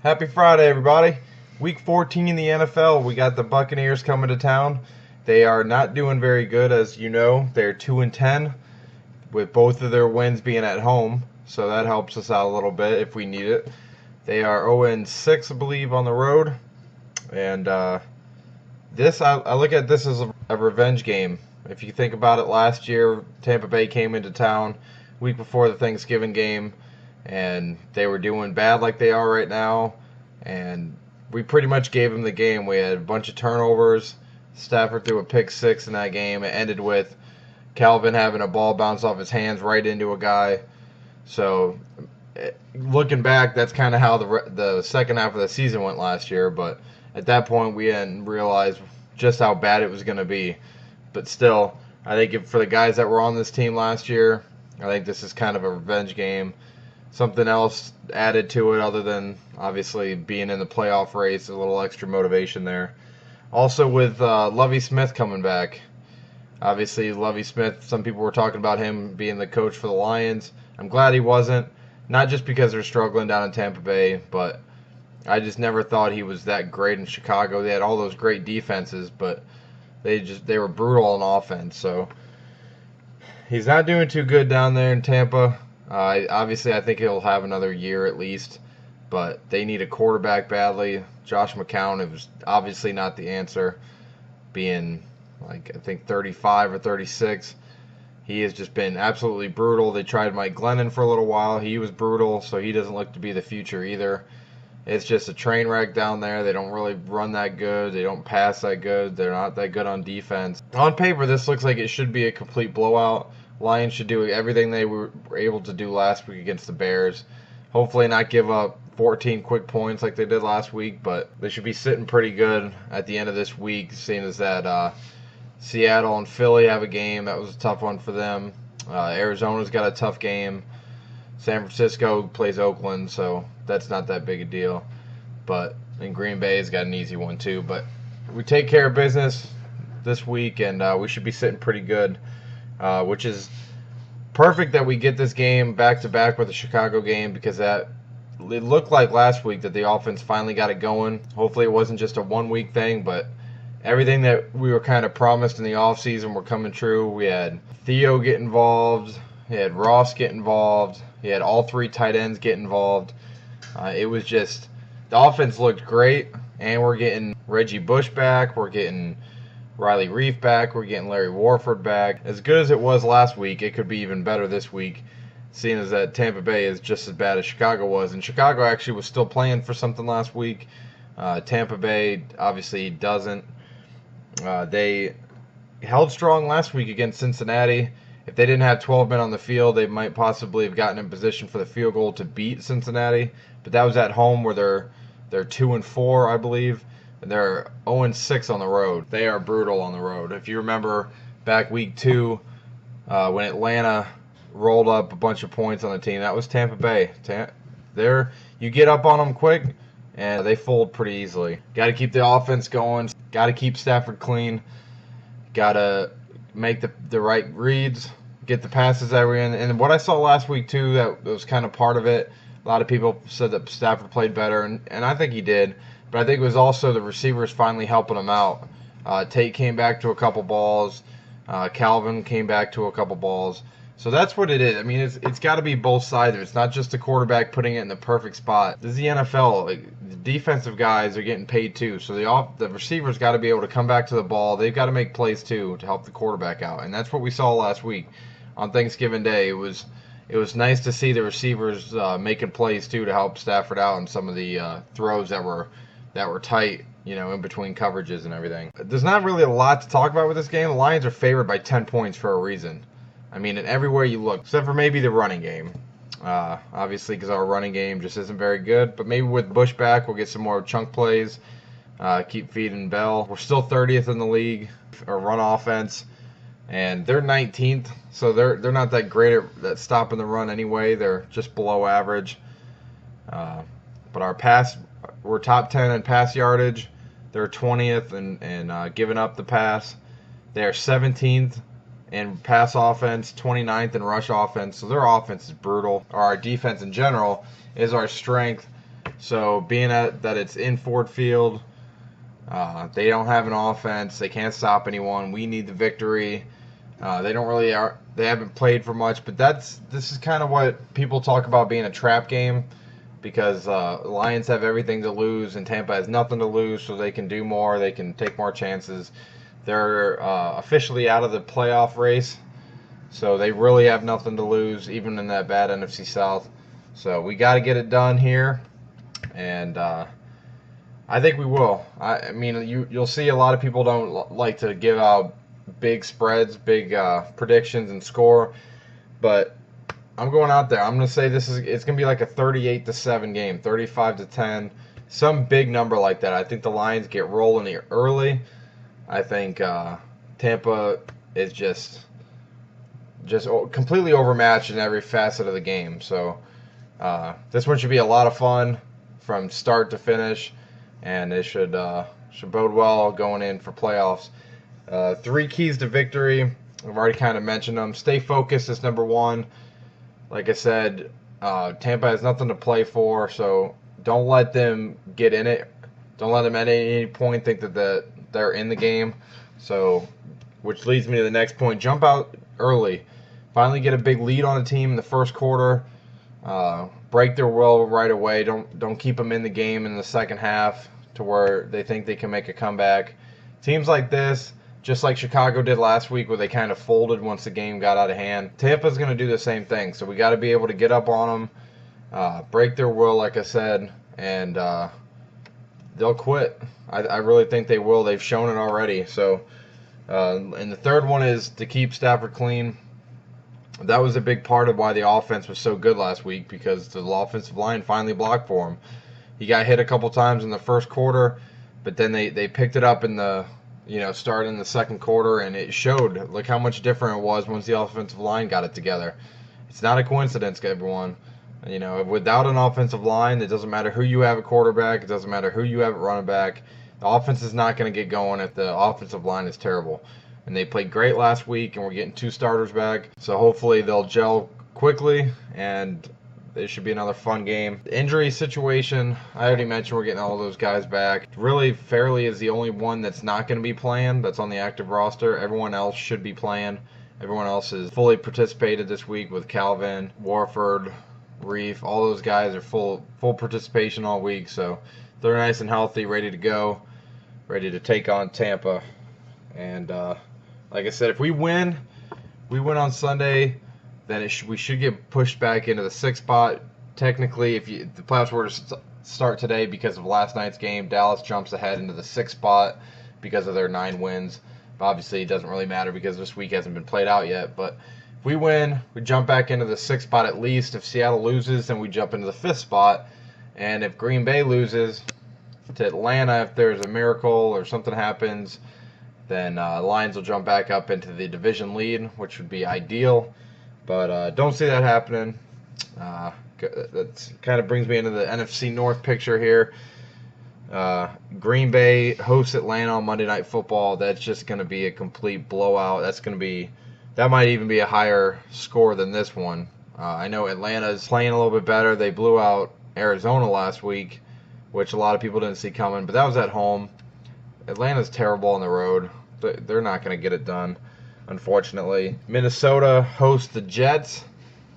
Happy Friday, everybody. Week 14 in the NFL. We got the Buccaneers coming to town. They are not doing very good, as you know. They're 2-10, with both of their wins being at home, so that helps us out a little bit if we need it. They are 0-6, I believe, on the road, and I look at this as a revenge game. If you think about it, last year Tampa Bay came into town week before the Thanksgiving game, and they were doing bad like they are right now, and we pretty much gave them the game. We had a bunch of turnovers. Stafford threw a pick six in that game. It ended with Calvin having a ball bounce off his hands right into a guy. So looking back, that's kind of how the second half of the season went last year, but at that point we hadn't realized just how bad it was going to be. But still, I think for the guys that were on this team last year, I think this is kind of a revenge game. Something else added to it other than obviously being in the playoff race, a little extra motivation there. Also with Lovie Smith coming back. Obviously, Lovie Smith, some people were talking about him being the coach for the Lions. I'm glad he wasn't. Not just because they're struggling down in Tampa Bay, but I just never thought he was that great in Chicago. They had all those great defenses, but they were brutal on offense. So he's not doing too good down there in Tampa. Obviously, I think he'll have another year at least, but they need a quarterback badly. Josh McCown was obviously not the answer, being like I think 35 or 36. He has just been absolutely brutal. They tried Mike Glennon for a little while. He was brutal, so he doesn't look to be the future either. It's just a train wreck down there. They don't really run that good. They don't pass that good. They're not that good on defense. On paper, this looks like it should be a complete blowout. Lions should do everything they were able to do last week against the Bears. Hopefully not give up 14 quick points like they did last week, but they should be sitting pretty good at the end of this week, seeing as that Seattle and Philly have a game. That was a tough one for them. Arizona's got a tough game. San Francisco plays Oakland, so that's not that big a deal. And Green Bay's got an easy one too. But we take care of business this week, and we should be sitting pretty good, which is perfect that we get this game back-to-back with the Chicago game, because it looked like last week that the offense finally got it going. Hopefully it wasn't just a one-week thing, but everything that we were kind of promised in the offseason were coming true. We had Theo get involved. He had Ross get involved. He had all three tight ends get involved. It was just, the offense looked great, and we're getting Reggie Bush back. We're getting Riley Reef back. We're getting Larry Warford back. As good as it was last week, it could be even better this week, seeing as that Tampa Bay is just as bad as Chicago was. And Chicago actually was still playing for something last week. Tampa Bay obviously doesn't. They held strong last week against Cincinnati. If they didn't have 12 men on the field, they might possibly have gotten in position for the field goal to beat Cincinnati. But that was at home, where they're 2-4, I believe, and they're 0-6 on the road. They are brutal on the road. If you remember back week 2, when Atlanta rolled up a bunch of points on the team, that was Tampa Bay. You get up on them quick, and they fold pretty easily. Got to keep the offense going. Got to keep Stafford clean. Got to make the right reads, get the passes that were in. And what I saw last week, too, that was kind of part of it. A lot of people said that Stafford played better, and I think he did. But I think it was also the receivers finally helping him out. Tate came back to a couple balls. Calvin came back to a couple balls. So that's what it is. I mean, it's got to be both sides. It's not just the quarterback putting it in the perfect spot. This is the NFL. The defensive guys are getting paid too. So the receivers got to be able to come back to the ball. They've got to make plays too to help the quarterback out. And that's what we saw last week on Thanksgiving Day. It was nice to see the receivers making plays too to help Stafford out in some of the throws that were tight, in between coverages and everything. There's not really a lot to talk about with this game. The Lions are favored by 10 points for a reason. I mean, in everywhere you look, except for maybe the running game. Obviously, because our running game just isn't very good. But maybe with Bush back, we'll get some more chunk plays. Keep feeding Bell. We're still 30th in the league, or run offense. And they're 19th, so they're not that great at stopping the run anyway. They're just below average. But our pass, we're top 10 in pass yardage. They're 20th in giving up the pass. They're 17th in pass offense, 29th in rush offense. So their offense is brutal. Or our defense in general is our strength. So being that it's in Ford Field, they don't have an offense. They can't stop anyone. We need the victory. They haven't played for much, but this is kind of what people talk about being a trap game, because Lions have everything to lose and Tampa has nothing to lose, so they can do more. They can take more chances. They're officially out of the playoff race, so they really have nothing to lose, even in that bad NFC South. So we got to get it done here, and I think we will. I mean, you'll see a lot of people don't like to give out big spreads, big predictions and score, but I'm going out there. I'm going to say it's going to be like a 38-7 game, 35-10, some big number like that. I think the Lions get rolling here early. I think Tampa is just completely overmatched in every facet of the game. So this one should be a lot of fun from start to finish, and it should bode well going in for playoffs. 3 keys to victory. I've already kind of mentioned them. Stay focused is number 1. Like I said, Tampa has nothing to play for, so don't let them get in it. Don't let them at any point think that they're in the game. So, which leads me to the next point. Jump out early. Finally get a big lead on a team in the first quarter. Break their will right away. Don't keep them in the game in the second half to where they think they can make a comeback. Teams like this, just like Chicago did last week, where they kind of folded once the game got out of hand, Tampa's going to do the same thing. So we got to be able to get up on them, break their will, like I said, and they'll quit. I really think they will. They've shown it already. So, and the third one is to keep Stafford clean. That was a big part of why the offense was so good last week, because the offensive line finally blocked for him. He got hit a couple times in the first quarter, but then they picked it up in the starting in the second quarter, and it showed. Look how much different it was once the offensive line got it together. It's not a coincidence, everyone. Without an offensive line, it doesn't matter who you have at quarterback. It doesn't matter who you have at running back. The offense is not going to get going if the offensive line is terrible. And they played great last week, and we're getting 2 starters back. So hopefully they'll gel quickly, and it should be another fun game. The injury situation, I already mentioned we're getting all those guys back. Really, Fairley is the only one that's not going to be playing, that's on the active roster. Everyone else should be playing. Everyone else is fully participated this week with Calvin, Warford, Reef. All those guys are full participation all week. So they're nice and healthy, ready to go, ready to take on Tampa. And like I said, if we win on Sunday, then we should get pushed back into the 6th spot. Technically, if the playoffs were to start today because of last night's game, Dallas jumps ahead into the 6th spot because of their 9 wins. But obviously, it doesn't really matter because this week hasn't been played out yet. But if we win, we jump back into the 6th spot at least. If Seattle loses, then we jump into the 5th spot. And if Green Bay loses to Atlanta, if there's a miracle or something happens, then Lions will jump back up into the division lead, which would be ideal. But don't see that happening. That kind of brings me into the NFC North picture here. Green Bay hosts Atlanta on Monday Night Football. That's just going to be a complete blowout. That might even be a higher score than this one. I know Atlanta's playing a little bit better. They blew out Arizona last week, which a lot of people didn't see coming, but that was at home. Atlanta's terrible on the road. They're not going to get it done, unfortunately. Minnesota hosts the Jets.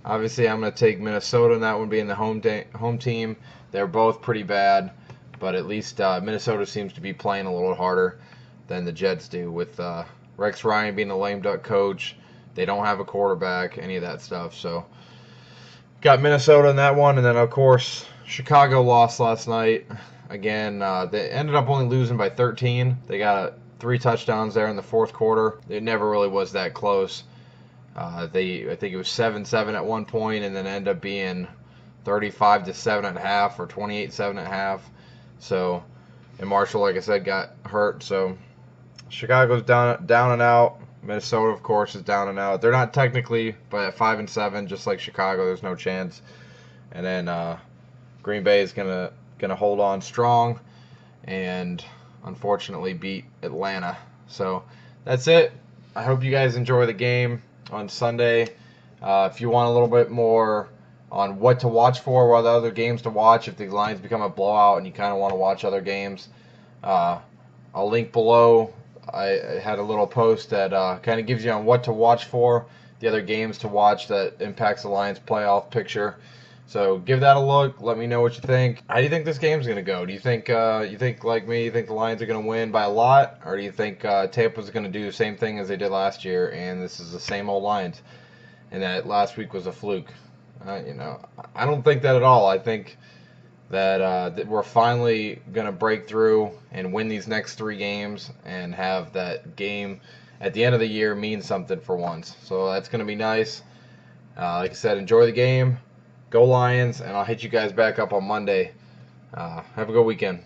Obviously, I'm going to take Minnesota, and that one being the home team. They're both pretty bad, but at least Minnesota seems to be playing a little harder than the Jets do, with Rex Ryan being a lame duck coach. They don't have a quarterback, any of that stuff. So, got Minnesota in that one, and then, of course, Chicago lost last night. Again, they ended up only losing by 13. They got 3 touchdowns there in the fourth quarter. It never really was that close. I think it was 7-7 at one point, and then ended up being 35-7 at half, or 28-7 at half. So, and Marshall, like I said, got hurt. So, Chicago's down and out. Minnesota, of course, is down and out. They're not technically, but at 5-7, just like Chicago, there's no chance. And then Green Bay is gonna hold on strong, and unfortunately beat Atlanta. So that's it. I hope you guys enjoy the game on Sunday. If you want a little bit more on what to watch for, what other games to watch if the lines become a blowout and you kind of want to watch other games. I'll link below. I had a little post that kind of gives you on what to watch for, the other games to watch that impacts the Lions playoff picture. So give that a look. Let me know what you think. How do you think this game's gonna go? Do you think like me? You think the Lions are gonna win by a lot, or do you think Tampa's gonna do the same thing as they did last year, and this is the same old Lions, and that last week was a fluke? I don't think that at all. I think that we're finally gonna break through and win these next 3 games and have that game at the end of the year mean something for once. So that's gonna be nice. Like I said, enjoy the game. Go Lions, and I'll hit you guys back up on Monday. Have a good weekend.